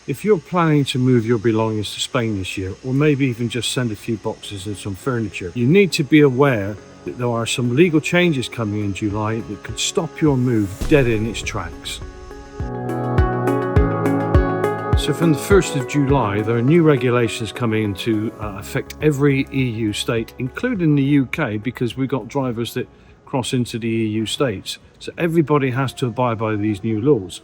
If you're planning to move your belongings to Spain this year, or maybe even just send a few boxes and some furniture, you need to be aware that there are some legal changes coming in July that could stop your move dead in its tracks. So from the 1st of July, there are new regulations coming into affect every EU state, including the UK, because we've got drivers that cross into the EU states. So everybody has to abide by these new laws.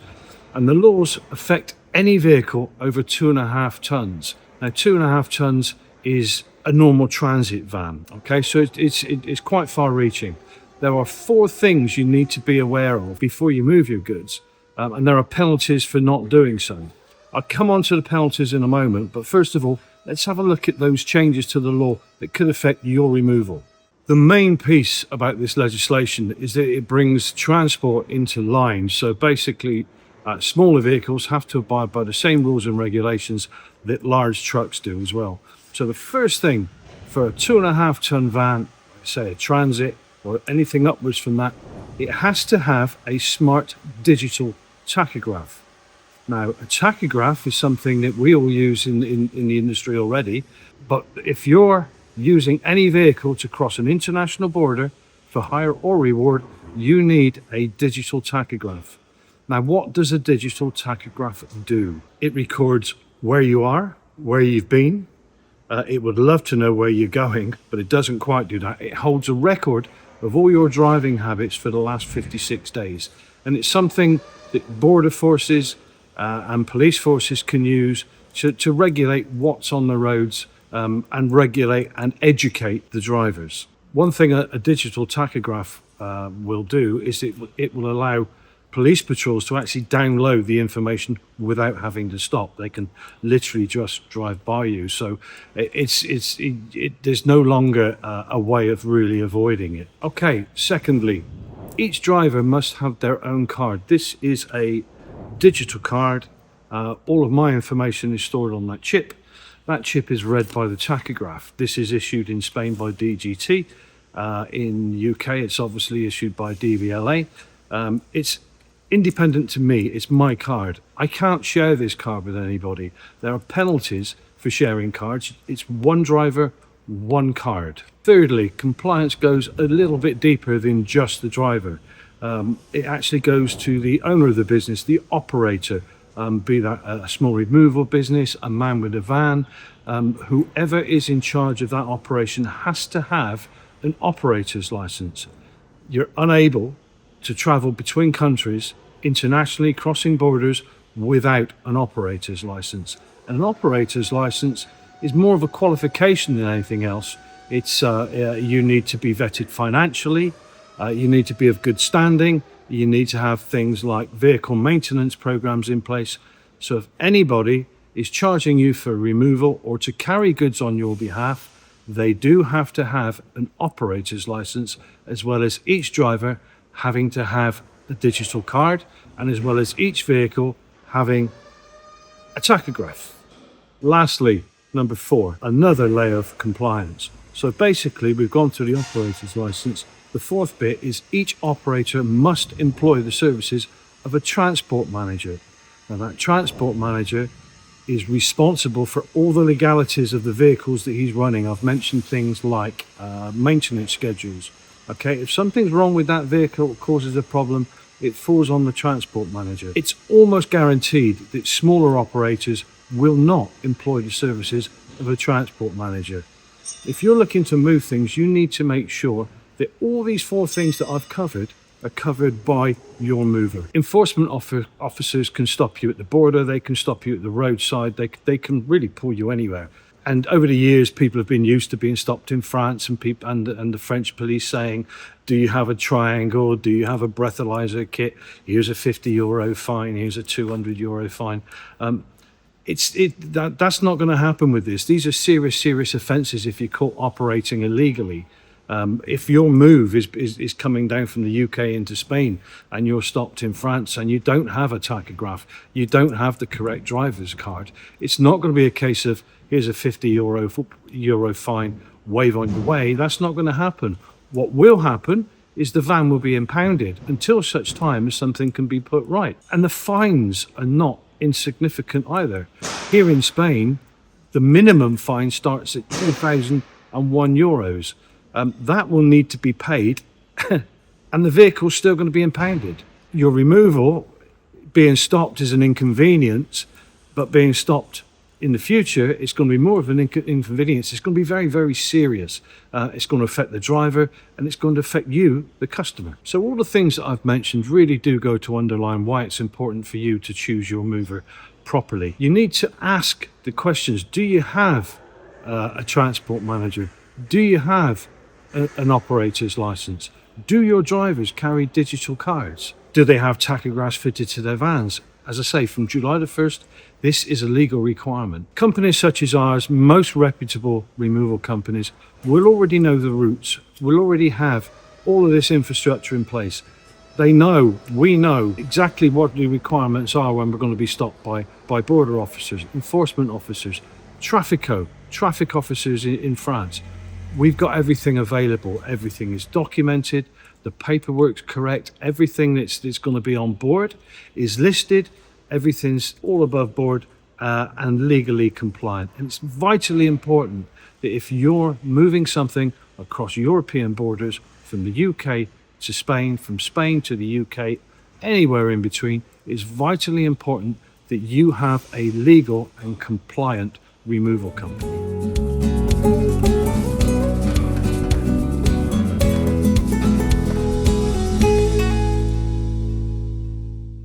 And the laws affect any vehicle over 2.5 tons. Now, 2.5 tons is a normal transit van, okay? So it's quite far reaching. There are 4 things you need to be aware of before you move your goods, and there are penalties for not doing so. I'll come on to the penalties in a moment, but first of all, let's have a look at those changes to the law that could affect your removal. The main piece about this legislation is that it brings transport into line. So basically, smaller vehicles have to abide by the same rules and regulations that large trucks do as well. So the first thing for a 2.5 ton van, say a transit or anything upwards from that, it has to have a smart digital tachograph. Now, a tachograph is something that we all use in the industry already, but if you're using any vehicle to cross an international border for hire or reward, you need a digital tachograph. Now, what does a digital tachograph do? It records where you are, where you've been. It would love to know where you're going, but it doesn't quite do that. It holds a record of all your driving habits for the last 56 days. And it's something that border forces and police forces can use to regulate what's on the roads and regulate and educate the drivers. One thing a digital tachograph will do is it will allow police patrols to actually download the information without having to stop. They can literally just drive by you. So there's no longer a way of really avoiding it. Okay, secondly, each driver must have their own card. This is a digital card. All of my information is stored on that chip. That chip is read by the tachograph. This is issued in Spain by DGT. In the UK, it's obviously issued by DVLA. It's independent to me. It's my card. I can't share this card with anybody. There are penalties for sharing cards. It's one driver, one card. Thirdly, compliance goes a little bit deeper than just the driver. It actually goes to the owner of the business, the operator, be that a small removal business, a man with a van, whoever is in charge of that operation has to have an operator's license. You're unable to travel between countries internationally, crossing borders, without an operator's license. And an operator's license is more of a qualification than anything else. It's you need to be vetted financially, you need to be of good standing, you need to have things like vehicle maintenance programs in place. So if anybody is charging you for removal or to carry goods on your behalf, they do have to have an operator's license, as well as each driver having to have a digital card, and as well as each vehicle having a tachograph. Lastly, number 4, another layer of compliance. So basically, we've gone through the operator's license. The 4th bit is each operator must employ the services of a transport manager. Now, that transport manager is responsible for all the legalities of the vehicles that he's running. I've mentioned things like maintenance schedules. Okay, if something's wrong with that vehicle, it causes a problem, it falls on the transport manager. It's almost guaranteed that smaller operators will not employ the services of a transport manager. If you're looking to move things, you need to make sure that all these 4 things that I've covered are covered by your mover. Enforcement officers can stop you at the border, they can stop you at the roadside, they can really pull you anywhere. And over the years, people have been used to being stopped in France, and the French police saying, do you have a triangle? Do you have a breathalyzer kit? Here's a €50 fine, here's a €200 fine. That's not going to happen with this. These are serious offences if you're caught operating illegally. If your move is coming down from the UK into Spain and you're stopped in France and you don't have a tachograph, you don't have the correct driver's card, it's not going to be a case of here's a €50 fine, wave on your way. That's not going to happen. What will happen is the van will be impounded until such time as something can be put right. And the fines are not insignificant either. Here in Spain, the minimum fine starts at €2,001. That will need to be paid, and the vehicle's still going to be impounded. Your removal being stopped is an inconvenience, but being stopped in the future, it's going to be more of an inconvenience. It's going to be very, very serious. It's going to affect the driver, and it's going to affect you, the customer. So all the things that I've mentioned really do go to underline why it's important for you to choose your mover properly. You need to ask the questions. Do you have a transport manager? Do you have an operator's license? Do your drivers carry digital cards? Do they have tachographs fitted to their vans? As I say, from July the 1st, this is a legal requirement. Companies such as ours, most reputable removal companies, will already know the routes, will already have all of this infrastructure in place. They know, we know exactly what the requirements are when we're going to be stopped by border officers, enforcement officers, traffic officers in France. We've got everything available. Everything is documented. The paperwork's correct. Everything that's going to be on board is listed. Everything's all above board and legally compliant. And it's vitally important that if you're moving something across European borders from the UK to Spain, from Spain to the UK, anywhere in between, it's vitally important that you have a legal and compliant removal company.